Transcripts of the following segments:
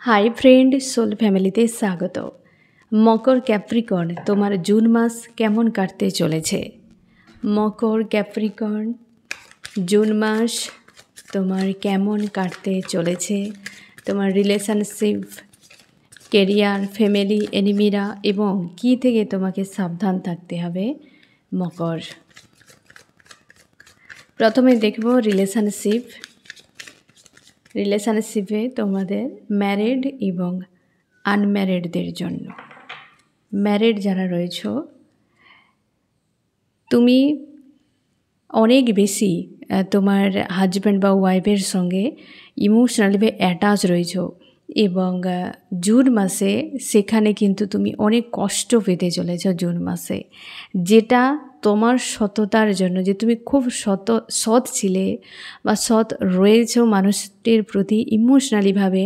Hi friend, soul ফ্যামিলিতে স্বাগত। মকর Capricorn, তোমার জুন মাস কেমন কাটতে চলেছে? মকর ক্যাপ্রিকর্ন, জুন মাস তোমার কেমন কাটতে চলেছে? তোমার রিলেশনশিপ, কেরিয়ার, ফ্যামিলি, এনিমিরা এবং কী থেকে তোমাকে সাবধান থাকতে হবে মকর। প্রথমে দেখব রিলেশনশিপে তোমাদের ম্যারিড এবং আনম্যারিডদের জন্য। ম্যারিড যারা রয়েছ, তুমি অনেক বেশি তোমার হাজব্যান্ড বা ওয়াইফের সঙ্গে ইমোশনালি অ্যাটাচ রয়েছ এবং জুন মাসে সেখানে কিন্তু তুমি অনেক কষ্ট পেতে চলেছ জুন মাসে, যেটা তোমার সততার জন্য, যে তুমি খুব সৎ ছিলে বা সৎ রয়েছ, মানুষটির প্রতি ইমোশনালিভাবে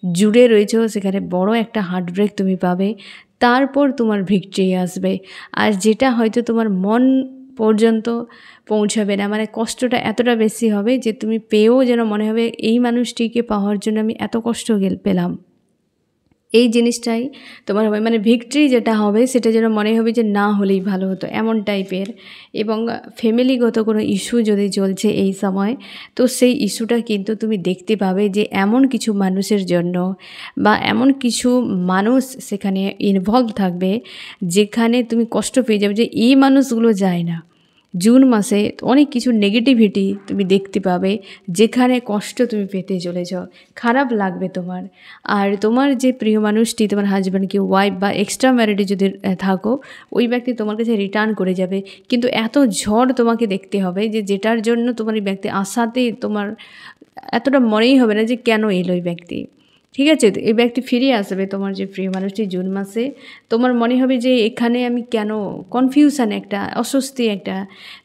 জুড়ে রয়েছ, সেখানে বড় একটা হার্টব্রেক তুমি পাবে, তারপর তোমার ভিক্টরি আসবে। আর যেটা হয়তো তোমার মন পর্যন্ত পৌঁছাবে না, মানে কষ্টটা এতটা বেশি হবে যে তুমি পেয়েও যেন মনে হবে এই মানুষটিকে পাওয়ার জন্য আমি এত কষ্ট পেলাম। এই জিনিসটাই তোমার হবে, মানে ভিক্টরি যেটা হবে সেটা যেন মনে হবে যে না হলেই ভালো হতো, এমন টাইপের। এবং ফ্যামিলিগত কোনো ইস্যু যদি চলছে এই সময়, তো সেই ইস্যুটা কিন্তু তুমি দেখতে পাবে যে এমন কিছু মানুষের জন্য বা এমন কিছু মানুষ সেখানে ইনভলভ থাকবে যেখানে তুমি কষ্ট পেয়ে যাবে যে এই মানুষগুলো যায় না। জুন মাসে অনেক কিছু নেগেটিভিটি তুমি দেখতে পাবে, যেখানে কষ্ট তুমি পেতে চলেছ, খারাপ লাগবে তোমার। আর তোমার যে প্রিয় মানুষটি, তোমার হাজব্যান্ড কি ওয়াইফ বা এক্সট্রা ম্যারিডে যদি থাকো, ওই ব্যক্তি তোমার কাছে রিটার্ন করে যাবে, কিন্তু এত ঝড় তোমাকে দেখতে হবে যে যেটার জন্য তোমার এই ব্যক্তি আসাতে তোমার এতটা মনেই হবে না যে কেন এলো এই ব্যক্তি। ঠিক আছে, তো এই ব্যক্তি ফিরে আসবে, তোমার যে প্রিয় মানুষটি জুন মাসে। তোমার মনে হবে যে এখানে আমি কেন, কনফিউশন, একটা অস্বস্তি একটা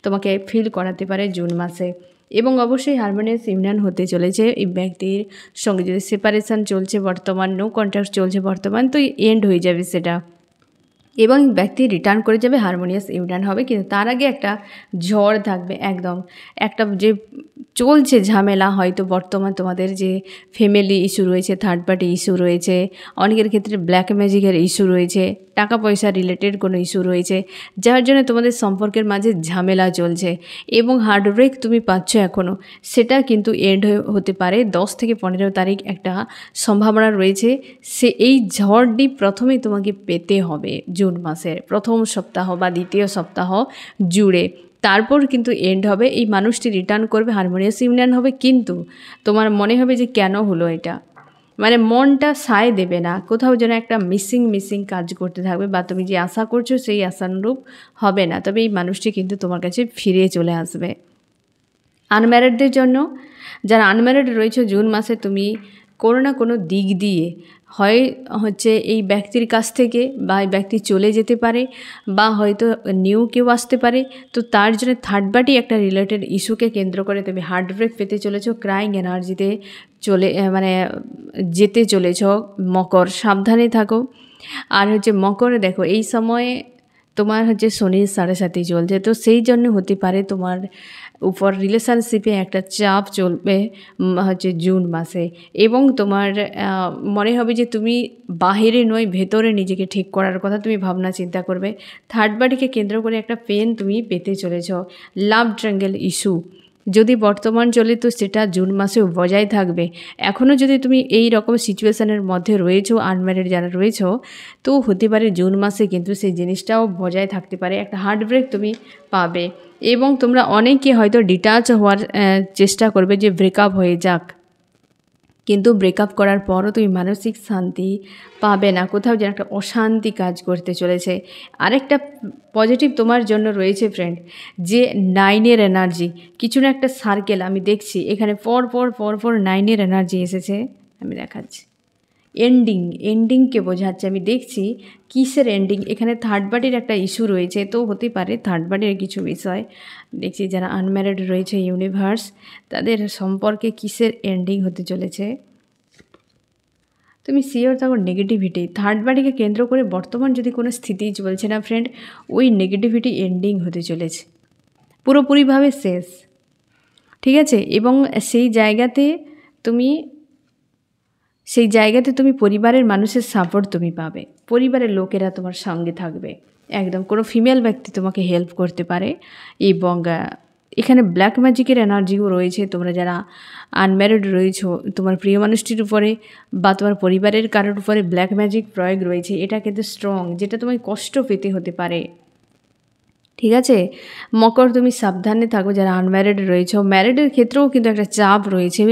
তোমাকে ফিল করাতে পারে জুন মাসে। এবং অবশ্যই হারমোনিয়াস ইউনিয়ন হতে চলেছে এই ব্যক্তির সঙ্গে। যদি সেপারেশান চলছে বর্তমান, নো কন্ট্যাক্ট চলছে বর্তমান, তো এন্ড হয়ে যাবে সেটা এবং ব্যক্তি রিটার্ন করে যাবে, হারমোনিয়াস ইউনিয়ন হবে। কিন্তু তার আগে একটা ঝড় থাকবে, একদম একটা যে চলছে ঝামেলা, হয়তো বর্তমান তোমাদের যে ফ্যামিলি ইস্যু রয়েছে, থার্ড পার্টি ইস্যু রয়েছে, অনেকের ক্ষেত্রে ব্ল্যাক ম্যাজিকের ইস্যু রয়েছে, টাকা পয়সা রিলেটেড কোনো ইস্যু রয়েছে, যার জন্য তোমাদের সম্পর্কের মাঝে ঝামেলা চলছে এবং হার্টব্রেক তুমি পাচ্ছ এখনও, সেটা কিন্তু এন্ড হতে পারে 10 থেকে 15 তারিখ একটা সম্ভাবনা রয়েছে। এই ঝড়টি প্রথমেই তোমাকে পেতে হবে জুন মাসের প্রথম সপ্তাহ বা দ্বিতীয় সপ্তাহ জুড়ে, তারপর কিন্তু এন্ড হবে। এই মানুষটি রিটার্ন করবে, হারমোনিয়াস ইউনিয়ন হবে, কিন্তু তোমার মনে হবে যে কেন হলো এটা, মানে মনটা সায় দেবে না, কোথাও যেন একটা মিসিং কাজ করতে থাকবে, বা তুমি যে আশা করছো সেই আশানুরূপ হবে না। তবে এই মানুষটি কিন্তু তোমার কাছে ফিরে চলে আসবে। আনম্যারিডদের জন্য, যারা আনম্যারিড রয়েছে জুন মাসে, তুমি কোনো না কোনো দিক দিয়ে হচ্ছে এই ব্যক্তির কাছ থেকে, বা এই ব্যক্তি চলে যেতে পারে, বা হয়তো নিউ কেউ আসতে পারে, তো তার জন্য থার্ড পার্টি একটা রিলেটেড ইস্যুকে কেন্দ্র করে তুমি হার্টব্রেক পেতে চলেছো, ক্রাইং এনার্জিতে মানে যেতে চলেছ মকর, সাবধানে থাকো। আর হচ্ছে মকর, দেখো এই সময়ে তোমার হচ্ছে শনির 7.5 চলছে, তো সেই জন্য হতে পারে তোমার উপর রিলেশনশিপে একটা চাপ চলবে হচ্ছে জুন মাসে। এবং তোমার মনে হবে যে তুমি বাহিরে নয় ভেতরে নিজেকে ঠিক করার কথা তুমি ভাবনা চিন্তা করবে। থার্ড পার্টিকে কেন্দ্র করে একটা পেন তুমি পেতে চলেছ। লাভ ট্রায়াঙ্গেল ইস্যু যদি বর্তমান চলে, তো সেটা জুন মাসেও বজায় থাকবে। এখনও যদি তুমি এই রকম সিচুয়েশানের মধ্যে রয়েছো, আনম্যারিড যারা রয়েছো, তো হতে পারে জুন মাসে কিন্তু সেই জিনিসটাও বজায় থাকতে পারে, একটা হার্টব্রেক তুমি পাবে। এবং তোমরা অনেকে হয়তো ডিটাচ হওয়ার চেষ্টা করবে যে ব্রেকআপ হয়ে যাক, কিন্তু ব্রেকআপ করার পরও তুমি মানসিক শান্তি পাবে না, কোথাও যেন একটা অশান্তি কাজ করতে চলেছে। আরেকটা পজিটিভ তোমার জন্য রয়েছে ফ্রেন্ড, যে 9-এর এনার্জি, কিছু না একটা সার্কেল আমি দেখছি এখানে, পর পর 9-এর এনার্জি এসেছে, আমি দেখাচ্ছি। এন্ডিংকে বোঝাচ্ছে, আমি দেখছি কিসের এন্ডিং, এখানে থার্ড পার্টির একটা ইস্যু রয়েছে, তো হতে পারে থার্ড পার্টির কিছু বিষয় দেখছি। যারা আনম্যারিড রয়েছে ইউনিভার্স, তাদের সম্পর্কে কিসের এন্ডিং হতে চলেছে তুমি শিওর থাকো। নেগেটিভিটি থার্ড পার্টিকে কেন্দ্র করে বর্তমান যদি কোনো স্থিতি চলছে না ফ্রেন্ড, ওই নেগেটিভিটি এন্ডিং হতে চলেছে, পুরোপুরিভাবে শেষ, ঠিক আছে। এবং সেই জায়গাতে তুমি সেই জায়গাতে তুমি পরিবারের মানুষের সাপোর্ট তুমি পাবে, পরিবারের লোকেরা তোমার সঙ্গে থাকবে, একদম কোনো ফিমেল ব্যক্তি তোমাকে হেল্প করতে পারে। এবং এখানে ব্ল্যাক ম্যাজিকের এনার্জিও রয়েছে। তোমরা যারা আনম্যারিড রয়েছো, তোমার প্রিয় মানুষটির উপরে বা তোমার পরিবারের কারোর উপরে ব্ল্যাক ম্যাজিক প্রয়োগ রয়েছে, এটা কিন্তু স্ট্রং, যেটা তোমায় কষ্ট পেতে হতে পারে। ঠিক আছে, মকর তুমি সাবধানে থাকো যারা আনম্যারিড রয়েছে। ম্যারিডের ক্ষেত্রেও কিন্তু একটা চাপ রয়েছে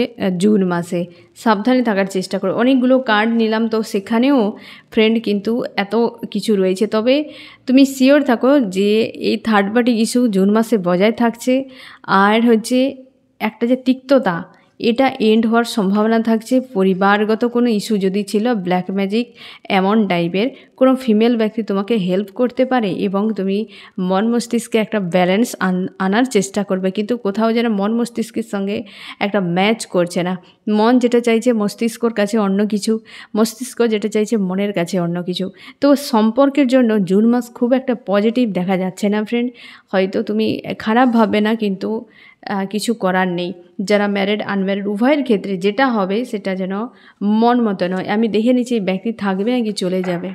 জুন মাসে, সাবধানে থাকার চেষ্টা করো। অনেকগুলো কার্ড নিলাম, তো সেখানেও ফ্রেন্ড কিন্তু এত কিছু রয়েছে। তবে তুমি শিওর থাকো যে এই থার্ড পার্টি ইস্যু জুন মাসে বজায় থাকছে। আর হচ্ছে একটা যে তিক্ততা, এটা এন্ড হওয়ার সম্ভাবনা থাকছে। পরিবারগত কোনো ইস্যু যদি ছিল, ব্ল্যাক ম্যাজিক এমন টাইপের কোনো ফিমেল ব্যক্তি তোমাকে হেল্প করতে পারে এবং তুমি মন মস্তিষ্কে একটা ব্যালেন্স আনার চেষ্টা করবে, কিন্তু কোথাও যেন মন মস্তিষ্কের সঙ্গে একটা ম্যাচ করছে না। মন যেটা চাইছে মস্তিষ্কর কাছে অন্য কিছু, মস্তিষ্ক যেটা চাইছে মনের কাছে অন্য কিছু। তো সম্পর্কের জন্য জুন মাস খুব একটা পজিটিভ দেখা যাচ্ছে না ফ্রেন্ড। হয়তো তুমি খারাপ ভাববে না, কিন্তু কিছু করার নেই। যারা ম্যারিড আনম্যারিড উভয়ের ক্ষেত্রে যেটা হবে সেটা যেন মন মতো নয়। আমি দেখে নিচ্ছি এই ব্যক্তি থাকবে নাকি চলে যাবে।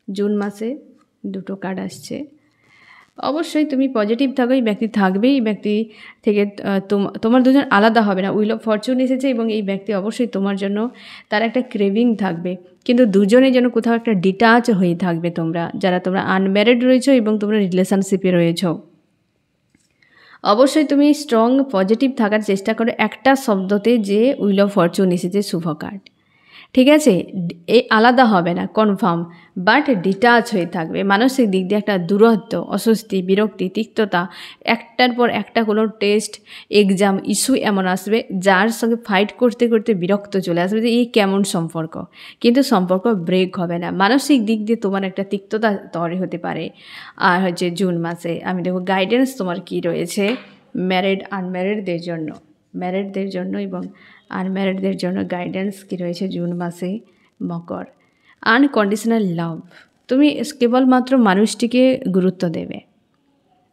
জুন মাসে দুটো কার্ড আসছে। অবশ্যই তুমি পজিটিভ থাকো, এই ব্যক্তি থাকবে, এই ব্যক্তি থেকে তোমার দুজন আলাদা হবে না। উইল অফ ফরচুন এসেছে এবং এই ব্যক্তি অবশ্যই তোমার জন্য তার একটা ক্রেভিং থাকবে, কিন্তু দুজনে যেন কোথাও একটা ডিটাচ হয়ে থাকবে। তোমরা আনম্যারিড রয়েছো এবং তোমরা রিলেশনশিপে রয়েছো, অবশ্যই তুমি স্ট্রং পজিটিভ থাকার চেষ্টা করো। একটা শব্দতে যে উইল অফ ফরচুন এসেছে, শুভ কার্ড, ঠিক আছে। এই আলাদা হবে না কনফার্ম, বাট ডিটাচ হয়ে থাকবে। মানসিক দিক দিয়ে একটা দূরত্ব, অস্বস্তি, বিরক্তি, তিক্ততা, একটার পর একটা কোনো টেস্ট, এক্সাম, ইস্যু এমন আসবে যার সঙ্গে ফাইট করতে করতে বিরক্ত চলে আসবে যে এই কেমন সম্পর্ক, কিন্তু সম্পর্ক ব্রেক হবে না। মানসিক দিক দিয়ে তোমার একটা তিক্ততা তৈরি হতে পারে। আর হচ্ছে জুন মাসে আমি দেখো গাইডেন্স তোমার কি রয়েছে ম্যারিড আনম্যারিডদের জন্য, ম্যারিডদের জন্য এবং আনম্যারিডদের জন্য গাইডেন্স কী রয়েছে জুন মাসে। মকর, আনকন্ডিশনাল লাভ। তুমি কেবলমাত্র মানুষটিকে গুরুত্ব দেবে,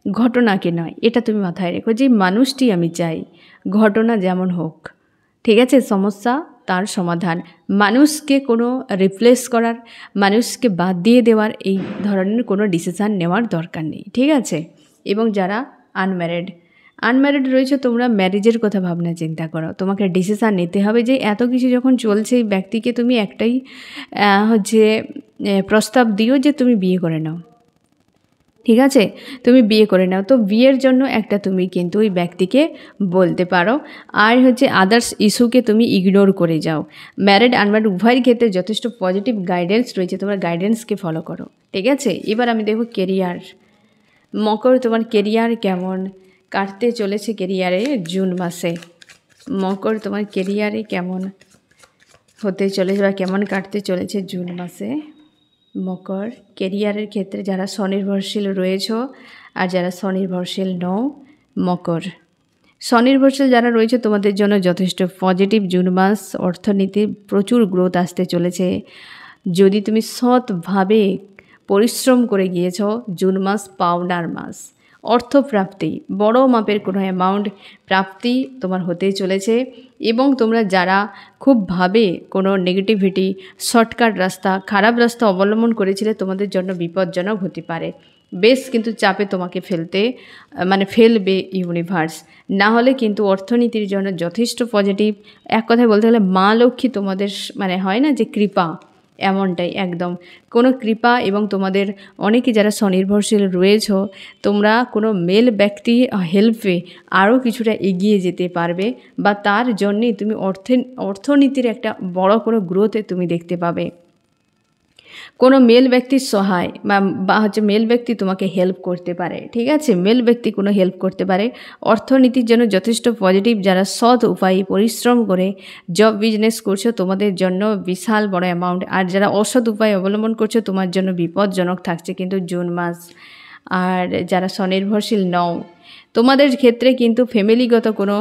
ঘটনাকে নয়। এটা তুমি মাথায় রেখো যে মানুষটি আমি চাই, ঘটনা যেমন হোক, ঠিক আছে। সমস্যা তার সমাধান, মানুষকে কোনো রিপ্লেস করার, মানুষকে বাদ দিয়ে দেওয়ার এই ধরনের কোনো ডিসিশান নেওয়ার দরকার নেই, ঠিক আছে। এবং যারা আনম্যারিড রয়েছে, তোমরা ম্যারেজের কথা ভাবনা চিন্তা করো। তোমাকে ডিসিশান নিতে হবে যে এত কিছু যখন চলছে, এই ব্যক্তিকে তুমি একটাই প্রস্তাব দিও যে তুমি বিয়ে করে নাও, ঠিক আছে, তুমি বিয়ে করে নাও। তো বিয়ের জন্য একটা তুমি কিন্তু ওই ব্যক্তিকে বলতে পারো। আর আদার্স ইস্যুকে তুমি ইগনোর করে যাও। ম্যারিড আনম্যারিড উভয়ের ক্ষেত্রে যথেষ্ট পজিটিভ গাইডেন্স রয়েছে, তোমরা গাইডেন্সকে ফলো করো, ঠিক আছে। এবার আমি দেখব কেরিয়ার। মকর, তোমার কেরিয়ার কেমন কাটতে চলেছে কেরিয়ারে জুন মাসে। মকর, তোমার কেরিয়ারে কেমন হতে চলেছে বা কেমন কাটতে চলেছে জুন মাসে। মকর, কেরিয়ারের ক্ষেত্রে যারা স্বনির্ভরশীল রয়েছ আর যারা স্বনির্ভরশীল নও। মকর, স্বনির্ভরশীল যারা রয়েছে তোমাদের জন্য যথেষ্ট পজিটিভ জুন মাস। অর্থনীতি প্রচুর গ্রোথ আসতে চলেছে। যদি তুমি সৎভাবে পরিশ্রম করে গিয়েছ, জুন মাস পাওনার মাস। অর্থপ্রাপ্তি, বড় মাপের কোনো অ্যামাউন্ট প্রাপ্তি তোমার হতে চলেছে। এবং তোমরা যারা খুবভাবে কোনো নেগেটিভিটি, শর্টকাট রাস্তা, খারাপ রাস্তা অবলম্বন করেছিলে, তোমাদের জন্য বিপজ্জনক হতে পারে। বেশ কিন্তু চাপে তোমাকে ফেলবে ইউনিভার্স। না হলে কিন্তু অর্থনীতির জন্য যথেষ্ট পজিটিভ। এক কথায় বলতে গেলে মা লক্ষ্মী তোমাদের হয় না যে কৃপা, এমনটাই একদম কোনো কৃপা। এবং তোমাদের অনেকে যারা স্বনির্ভরশীল রয়েছ, তোমরা কোনো মেল ব্যক্তি হেল্পে আরও কিছুটা এগিয়ে যেতে পারবে, বা তার জন্যে তুমি অর্থনীতির একটা বড় কোনো গ্রোথে তুমি দেখতে পাবে। কোনো মেল ব্যক্তির সহায় বা মেল ব্যক্তি তোমাকে হেল্প করতে পারে, ঠিক আছে। মেল ব্যক্তি কোনো হেল্প করতে পারে। অর্থনীতির জন্য যথেষ্ট পজিটিভ। যারা সৎ উপায়ে পরিশ্রম করে জব বিজনেস করছো, তোমাদের জন্য বিশাল বড় অ্যামাউন্ট। আর যারা অসৎ উপায় অবলম্বন করছো, তোমার জন্য বিপজ্জনক থাকছে কিন্তু জুন মাস। আর যারা স্বনির্ভরশীল নও, তোমাদের ক্ষেত্রে কিন্তু ফ্যামিলিগত কোনো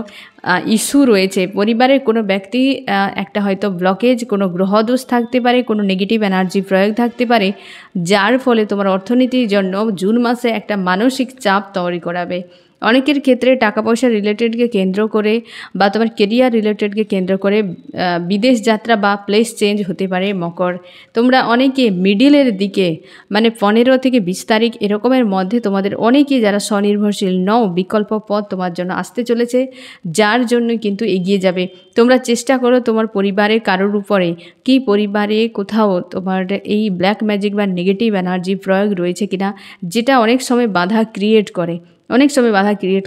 ইস্যু রয়েছে। পরিবারের কোনো ব্যক্তি একটা হয়তো ব্লকেজ, কোনো গ্রহদোষ থাকতে পারে, কোনো নেগেটিভ এনার্জি প্রয়োগ থাকতে পারে, যার ফলে তোমার অর্থনীতির জন্য জুন মাসে একটা মানসিক চাপ তৈরি করাবে। অনেকের ক্ষেত্রে টাকা পয়সা রিলেটেডকে কেন্দ্র করে বা তোমার কেরিয়ার রিলেটেডকে কেন্দ্র করে বিদেশ যাত্রা বা প্লেস চেঞ্জ হতে পারে মকর। তোমরা অনেকে মিডিলের দিকে মানে 15 থেকে 20 তারিখ এরকমের মধ্যে তোমাদের অনেকেই যারা স্বনির্ভরশীল নও বিকল্প পথ তোমার জন্য আসতে চলেছে, যার জন্য কিন্তু এগিয়ে যাবে। তোমরা চেষ্টা করো তোমার পরিবারের কারোর উপরে কি পরিবারে কোথাও তোমার এই ব্ল্যাক ম্যাজিক বা নেগেটিভ এনার্জি প্রয়োগ রয়েছে কিনা, যেটা অনেক সময় বাধা ক্রিয়েট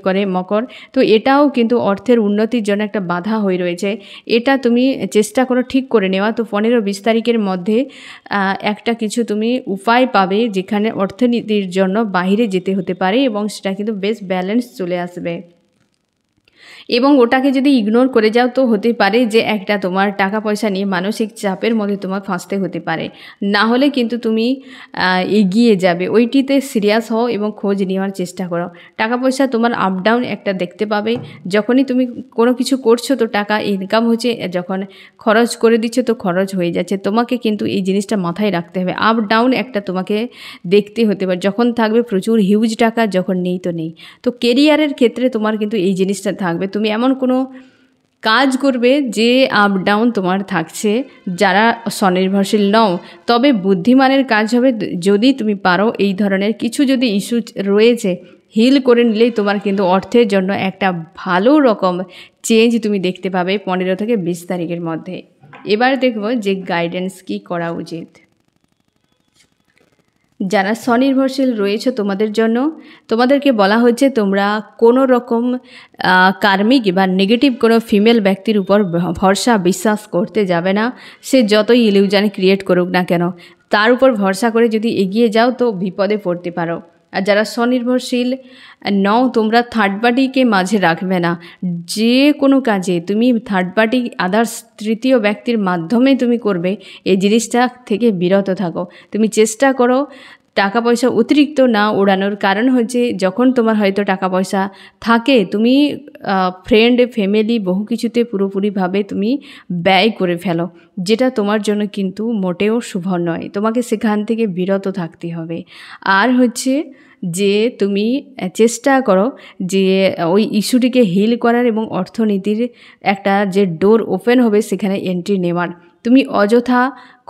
করে মকর। তো এটাও কিন্তু অর্থের উন্নতির জন্য একটা বাধা হয়ে রয়েছে, এটা তুমি চেষ্টা করো ঠিক করে নেওয়া। তো 15-20 তারিখের মধ্যে একটা কিছু তুমি উপায় পাবে যেখানে অর্থনীতির জন্য বাইরে যেতে হতে পারে এবং সেটা কিন্তু বেশ ব্যালেন্স চলে আসবে। এবং ওটাকে যদি ইগনোর করে যাও তো হতে পারে যে একটা তোমার টাকা পয়সা নিয়ে মানসিক চাপের মধ্যে তোমার ফাঁসতে হতে পারে। না হলে কিন্তু তুমি এগিয়ে যাবে, ওইটিতে সিরিয়াস হও এবং খোঁজ নেওয়ার চেষ্টা করো। টাকা পয়সা তোমার আপ ডাউন একটা দেখতে পাবে, যখনই তুমি কোনো কিছু করছো তো টাকা ইনকাম হচ্ছে, যখন খরচ করে দিচ্ছ তো খরচ হয়ে যাচ্ছে। তোমাকে কিন্তু এই জিনিসটা মাথায় রাখতে হবে, আপ ডাউন একটা তোমাকে দেখতে হতে পারে, যখন থাকবে প্রচুর হিউজ টাকা, যখন নেই তো নেই। তো কেরিয়ারের ক্ষেত্রে তোমার কিন্তু এই জিনিসটা থাকবে, তুমি এমন কোনো কাজ করবে যে আপ ডাউন তোমার থাকছে। যারা স্বনির্ভরশীল নও তবে বুদ্ধিমানের কাজ হবে, যদি তুমি পারো এই ধরনের কিছু যদি ইস্যু রয়েছে হিল করে নিলেই তোমার কিন্তু অর্থের জন্য একটা ভালো রকম চেঞ্জ তুমি দেখতে পাবে 15 থেকে 20 তারিখের মধ্যে। এবার দেখব যে গাইডেন্স কি করা উচিত। যারা স্বনির্ভরশীল রয়েছে তোমাদের জন্য, তোমাদেরকে বলা হচ্ছে তোমরা কোনো রকম কার্মিক বা নেগেটিভ কোনো ফিমেল ব্যক্তির উপর ভরসা বিশ্বাস করতে যাবে না। সে যতই ইলিউশন ক্রিয়েট করুক না কেন, তার উপর ভরসা করে যদি এগিয়ে যাও তো বিপদে পড়তে পারো। আর যারা স্বনির্ভরশীল নও তোমরা থার্ড পার্টিকে মাঝে রাখবে না। যে কোনো কাজে তুমি থার্ড পার্টি আদার্স তৃতীয় ব্যক্তির মাধ্যমে তুমি করবে, এই জিনিসটা থেকে বিরত থাকো। তুমি চেষ্টা করো টাকা পয়সা অতিরিক্ত না ওড়ানোর। কারণ হচ্ছে যখন তোমার হয়তো টাকা পয়সা থাকে তুমি ফ্রেন্ড ফ্যামিলি বহু কিছুতে পুরোপুরিভাবে তুমি ব্যয় করে ফেলো, যেটা তোমার জন্য কিন্তু মোটেও শুভ নয়। তোমাকে সেখান থেকে বিরত থাকতে হবে। আর হচ্ছে যে তুমি চেষ্টা করো যে ওই ইস্যুটিকে হিল করার এবং অর্থনীতির একটা যে ডোর ওপেন হবে সেখানে এন্ট্রি নেওয়ার। তুমি অযথা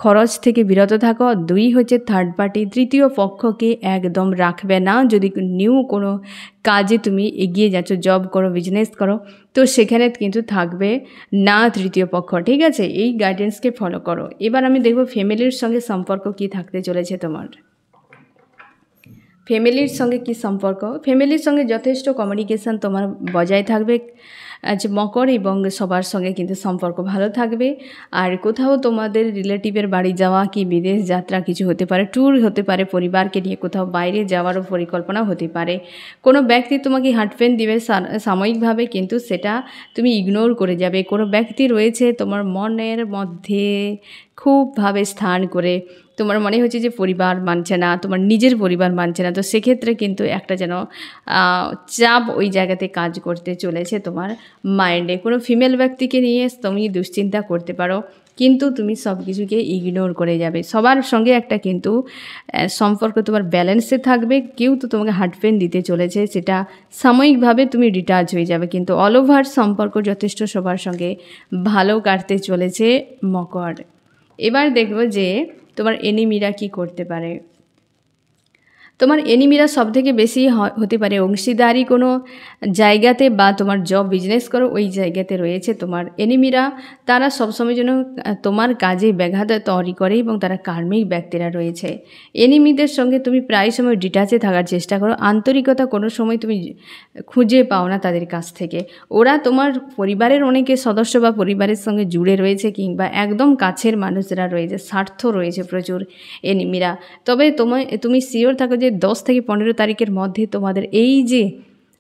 খরচ থেকে বিরত থাকো। 2 হচ্ছে থার্ড পার্টি তৃতীয় পক্ষকে একদম রাখবে না। যদি নিউ কোনো কাজে তুমি এগিয়ে যাচ্ছ, জব করো বিজনেস করো, তো সেখানে কিন্তু থাকবে না তৃতীয় পক্ষ, ঠিক আছে? এই গাইডেন্সকে ফলো করো। এবার আমি দেখব ফ্যামিলির সঙ্গে সম্পর্ক কি থাকতে চলেছে তোমার। ফ্যামিলির সঙ্গে কি সম্পর্ক, ফ্যামিলির সঙ্গে যথেষ্ট কমিউনিকেশান তোমার বজায় থাকবে যে মকর, এবং সবার সঙ্গে কিন্তু সম্পর্ক ভালো থাকবে। আর কোথাও তোমাদের রিলেটিভের বাড়ি যাওয়া কি বিদেশ যাত্রা কিছু হতে পারে, ট্যুর হতে পারে, পরিবারকে নিয়ে কোথাও বাইরে যাওয়ারও পরিকল্পনা হতে পারে। কোনো ব্যক্তি তোমাকে হার্টপেন দিবে সাময়িকভাবে, কিন্তু সেটা তুমি ইগনোর করে যাবে। কোনো ব্যক্তি রয়েছে তোমার মনের মধ্যে খুবভাবে স্থান করে, তোমার মনে হচ্ছে যে পরিবার মানছে না, তোমার নিজের পরিবার মানছে না, তো সেক্ষেত্রে কিন্তু একটা যেন চাপ ওই জায়গাতে কাজ করতে চলেছে তোমার মাইন্ডে। কোনো ফিমেল ব্যক্তিকে নিয়ে তুমি দুশ্চিন্তা করতে পারো, কিন্তু তুমি সব কিছুকে ইগনোর করে যাবে। সবার সঙ্গে একটা কিন্তু সম্পর্ক তোমার ব্যালেন্সে থাকবে। কেউ তো তোমাকে হার্টপেন দিতে চলেছে, সেটা সাময়িকভাবে তুমি ডিটাচ হয়ে যাবে, কিন্তু অল ওভার সম্পর্ক যথেষ্ট সবার সঙ্গে ভালো কাটতে চলেছে মকর। এবার দেখব যে তোমার এনিমিরা কি করতে পারে। তোমার এনিমিরা সবথেকে বেশি হতে পারে অংশীদারি কোনো জায়গাতে, বা তোমার জব বিজনেস করো ওই জায়গাতে রয়েছে তোমার এনিমিরা। তারা সবসময় যেন তোমার কাজে ব্যাঘাত তৈরি করে এবং তারা কার্মিক ব্যক্তিরা রয়েছে। এনিমিদের সঙ্গে তুমি প্রায় সময় ডিটাচে থাকার চেষ্টা করো, আন্তরিকতা কোনো সময় তুমি খুঁজে পাও না তাদের কাছ থেকে। ওরা তোমার পরিবারের অনেকে সদস্য বা পরিবারের সঙ্গে জুড়ে রয়েছে, কিংবা একদম কাছের মানুষরা রয়েছে, স্বার্থ রয়েছে প্রচুর এনিমিরা। তবে তুমি শিওর থাকো যে 10 থেকে 15 তারিখের মধ্যে তোমাদের এই যে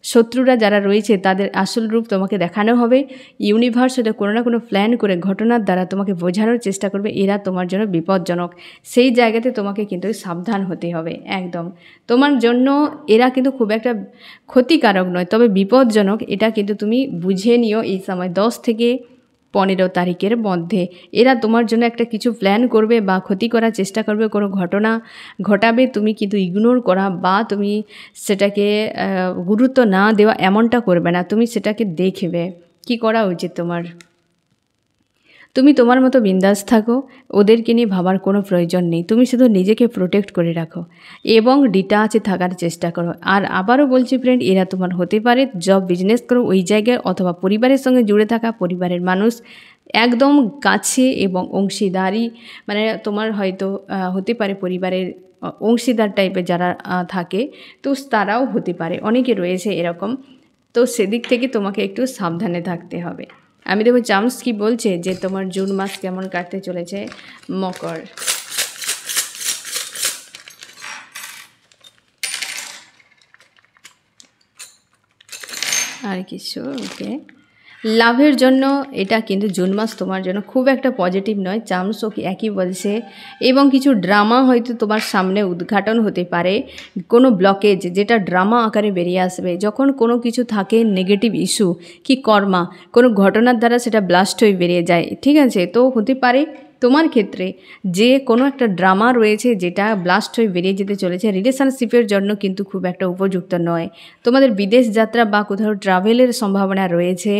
শত্রুরা যারা রয়েছে তাদের আসল রূপ তোমাকে দেখানো হবে। ইউনিভার্স এটা কোনো না কোনো প্ল্যান করে ঘটনার দ্বারা তোমাকে বোঝানোর চেষ্টা করবে এরা তোমার জন্য বিপজ্জনক। সেই জায়গাতে তোমাকে কিন্তু সাবধান হতে হবে একদম। তোমার জন্য এরা কিন্তু খুব একটা ক্ষতিকারক নয়, তবে বিপজ্জনক, এটা কিন্তু তুমি বুঝে নিও এই সময়। 10 থেকে 15 তারিখের মধ্যে এরা তোমার জন্য একটা কিছু প্ল্যান করবে বা ক্ষতি করার চেষ্টা করবে, কোনো ঘটনা ঘটাবে, তুমি কিন্তু ইগনোর করা বা তুমি সেটাকে গুরুত্ব না দেওয়া এমনটা করবে না, তুমি সেটাকে দেখবে কি করা উচিত তোমার। তুমি তোমার মতো বিন্দাস থাকো, ওদেরকে নিয়ে ভাবার কোনো প্রয়োজন নেই, তুমি শুধু নিজেকে প্রোটেক্ট করে রাখো এবং ডিটাচে থাকার চেষ্টা করো। আর আবারও বলছি ফ্রেন্ড, এরা তোমার হতে পারে জব বিজনেস করো ওই জায়গায়, অথবা পরিবারের সঙ্গে জুড়ে থাকা পরিবারের মানুষ একদম কাছে এবং অংশীদারি, মানে তোমার হয়তো হতে পারে পরিবারের অংশীদার টাইপের যারা থাকে, তো তারাও হতে পারে, অনেকে রয়েছে এরকম। তো সেদিক থেকে তোমাকে একটু সাবধানে থাকতে হবে। আমি দেখো চার্মস কি বলছে যে তোমার জুন মাস কেমন কাটতে চলেছে মকর। আর কিছু ওকে, লাভের জন্য এটা কিন্তু জুন মাস তোমার জন্য খুব একটা পজিটিভ নয়, চান্সও একই বলছে। এবং কিছু ড্রামা হয়তো তোমার সামনে উদ্ঘাটন হতে পারে, কোনো ব্লকেজ যেটা ড্রামা আকারে বেরিয়ে আসবে। যখন কোনো কিছু থাকে নেগেটিভ ইস্যু কি কর্মা, কোনো ঘটনার দ্বারা সেটা ব্লাস্ট হয়ে বেরিয়ে যায়, ঠিক আছে, তো হতে পারে তোমার ক্ষেত্রে যে কোনো একটা ড্রামা রয়েছে যেটা ব্লাস্ট হয়ে বেরিয়ে যেতে চলেছে। রিলেশনশিপের জন্য কিন্তু খুব একটা উপযুক্ত নয়, তোমাদের বিদেশ যাত্রা বা কোথাও ট্রাভেলের সম্ভাবনা রয়েছে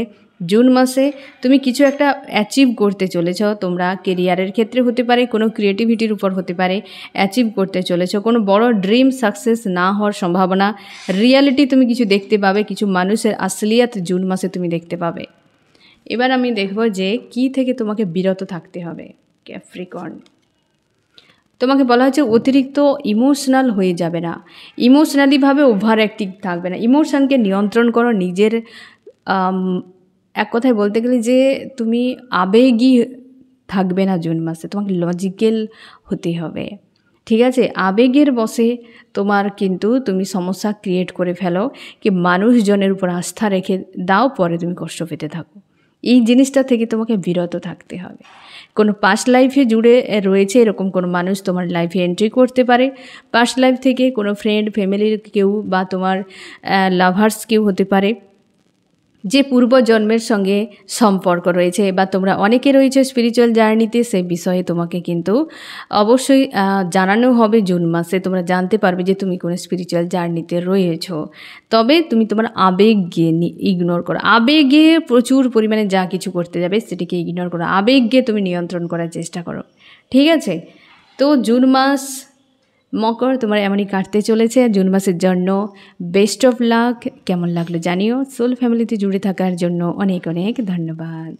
জুন মাসে। তুমি কিছু একটা অ্যাচিভ করতে চলেছ, তোমরা কেরিয়ারের ক্ষেত্রে হতে পারে, কোনো ক্রিয়েটিভিটির উপর হতে পারে, অ্যাচিভ করতে চলেছ। কোনো বড় ড্রিম সাকসেস না হওয়ার সম্ভাবনা, রিয়ালিটি তুমি কিছু দেখতে পাবে, কিছু মানুষের আসলিয়াত জুন মাসে তুমি দেখতে পাবে। এবার আমি দেখব যে কি থেকে তোমাকে বিরত থাকতে হবে। ক্যাপ্রিকর্ন, তোমাকে বলা হচ্ছে অতিরিক্ত ইমোশনাল হয়ে যাবে না, ইমোশনালিভাবে ওভার অ্যাক্টিভ থাকবে না, ইমোশনকে নিয়ন্ত্রণ করো। নিজের এক কথায় বলতে গেলে যে তুমি আবেগী থাকবে না জুন মাসে, তোমাকে লজিক্যাল হতে হবে, ঠিক আছে। আবেগের বশে তোমার কিন্তু তুমি সমস্যা ক্রিয়েট করে ফেলো, কি মানুষজনের উপর আস্থা রেখে দাও, পরে তুমি কষ্ট পেতে থাকো। এই জিনিসটা থেকে তোমাকে বিরত থাকতে হবে। কোনো পাস্ট লাইফে জুড়ে রয়েছে এরকম কোনো মানুষ তোমার লাইফে এন্ট্রি করতে পারে, পাস্ট লাইফ থেকে কোনো ফ্রেন্ড ফ্যামিলির কেউ বা তোমার লাভার্স কেউ হতে পারে যে পূর্বজন্মের সঙ্গে সম্পর্ক রয়েছে, বা তোমরা অনেকে রয়েছে স্পিরিচুয়াল জার্নিতে, সেই বিষয়ে তোমাকে কিন্তু অবশ্যই জানানো হবে জুন মাসে। তোমরা জানতে পারবে যে তুমি কোনো স্পিরিচুয়াল জার্নিতে রয়েছো। তবে তুমি তোমার আবেগকে ইগনোর করো, আবেগে প্রচুর পরিমাণে যা কিছু করতে যাবে সেটিকে ইগনোর করো, আবেগকে তুমি নিয়ন্ত্রণ করার চেষ্টা করো, ঠিক আছে। তো জুন মাস মকর তোমার এমনই কাটতে চলেছে। জুন মাসের জন্য বেস্ট অফ লাক। কেমন লাগলো জানিও। সোল ফ্যামিলিতে জুড়ে থাকার জন্য অনেক অনেক ধন্যবাদ।